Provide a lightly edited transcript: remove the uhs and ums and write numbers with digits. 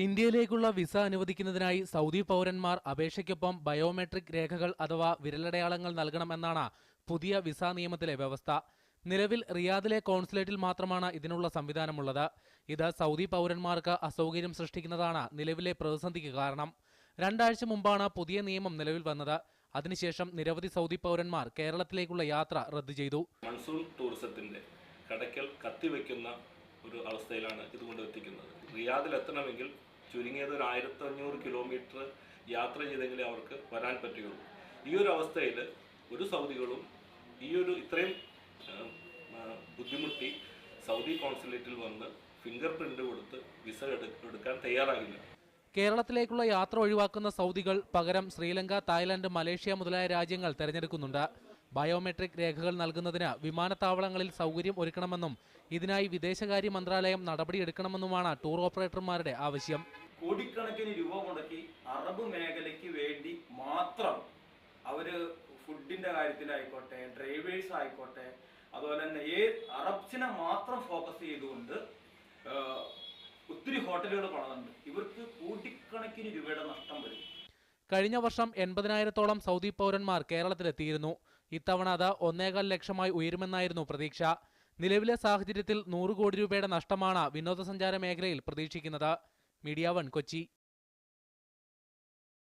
ഇന്ത്യയിലേക്കുള്ള visa അനുവദിക്കുന്നതിനായി Saudi പൗരന്മാർ അപേക്ഷയ്ക്കൊപ്പം biometric രേഖകൾ അഥവാ വിരലടയാളങ്ങൾ നൽകണമെന്നാണ് പുതിയ വിസ നിയമത്തിലെ വ്യവസ്ഥ. നിലവിൽ റിയാദിലെ കോൺസുലേറ്റിൽ മാത്രമാണ് ഇതിനുള്ള സംവിധാനമുള്ളത്. ഇത് സൗദി പൗരന്മാർക്ക് അസൗകര്യം സൃഷ്ടിക്കുന്നതാണ് നിലവിലെ പ്രതിസന്ധിക്ക് കാരണം. 2 ആഴ്ച മുമ്പാണ് പുതിയ നിയമം നിലവിൽ വന്നത്. അതിനുശേഷം നിരവധി സൗദി പൗരന്മാർ കേരളത്തിലേക്കുള്ള യാത്ര റദ്ദു ചെയ്തു. മൺസൂൺ ടൂറിസത്തിന്റെ കടക്കൽ കത്തിവെക്കുന്ന ഒരു അവസ്ഥയിലാണ് ഇതുകൊണ്ട് എത്തിക്കുന്നത്. റിയാദിൽ എത്തണമെങ്കിൽ ചുരുങ്ങിയത് ഒരു 1500 കിലോമീറ്റർ യാത്ര ചെയ്തെങ്കിലേ അവർക്ക് വരാൻ പറ്റുകയുള്ളൂ. ഈ ഒരു അവസ്ഥയിൽ ഒരു സൗദികളും ഇത്രയും ബുദ്ധിമുട്ടി സൗദി കോൺസുലേറ്റിൽ വന്ന് ഫിംഗർ പ്രിന്റ് കൊടുത്ത് വിസ എടുക്കാൻ തയ്യാറാകില്ല. കേരളത്തിലേക്കുള്ള യാത്ര ഒഴിവാക്കുന്ന സൗദികൾ പകരം ശ്രീലങ്ക, തായ്ലൻഡ്, മലേഷ്യ മുതലായ രാജ്യങ്ങൾ തെരഞ്ഞെടുക്കുന്നുണ്ട്. ബയോമെട്രിക് രേഖകൾ നൽകുന്നതിന് വിമാനത്താവളങ്ങളിൽ സൗകര്യം ഒരുക്കണമെന്നും ഇതിനായി വിദേശകാര്യ മന്ത്രാലയം നടപടിയെടുക്കണമെന്നുമാണ് ടൂർ ഓപ്പറേറ്റർമാരുടെ ആവശ്യം. കോടിക്കണക്കിന് രൂപ മുടക്കി അറബ് മേഖലയ്ക്ക് വേണ്ടി മാത്രം അവര് ഫുഡിന്റെ കാര്യത്തിലായിക്കോട്ടെ, ഡ്രൈവേഴ്സ് ആയിക്കോട്ടെ, അതുപോലെ തന്നെ അറബ്സിനെ മാത്രം ഫോക്കസ് ചെയ്തുകൊണ്ട് ഒത്തിരി ഹോട്ടലുകൾ പണിതുണ്ട്. ഇവർക്ക് കോടിക്കണക്കിന് രൂപയുടെ നഷ്ടം വരും. കഴിഞ്ഞ വർഷം 80,000-ഓളം സൗദി പൗരന്മാർ കേരളത്തിലെത്തിയിരുന്നു. ഇത്തവണ അത് 1.25 ലക്ഷമായി ഉയരുമെന്നായിരുന്നു പ്രതീക്ഷ. നിലവിലെ സാഹചര്യത്തിൽ 100 കോടി രൂപയുടെ നഷ്ടമാണ് വിനോദസഞ്ചാര മേഖലയിൽ പ്രതീക്ഷിക്കുന്നത്. മീഡിയ 1 കൊച്ചി.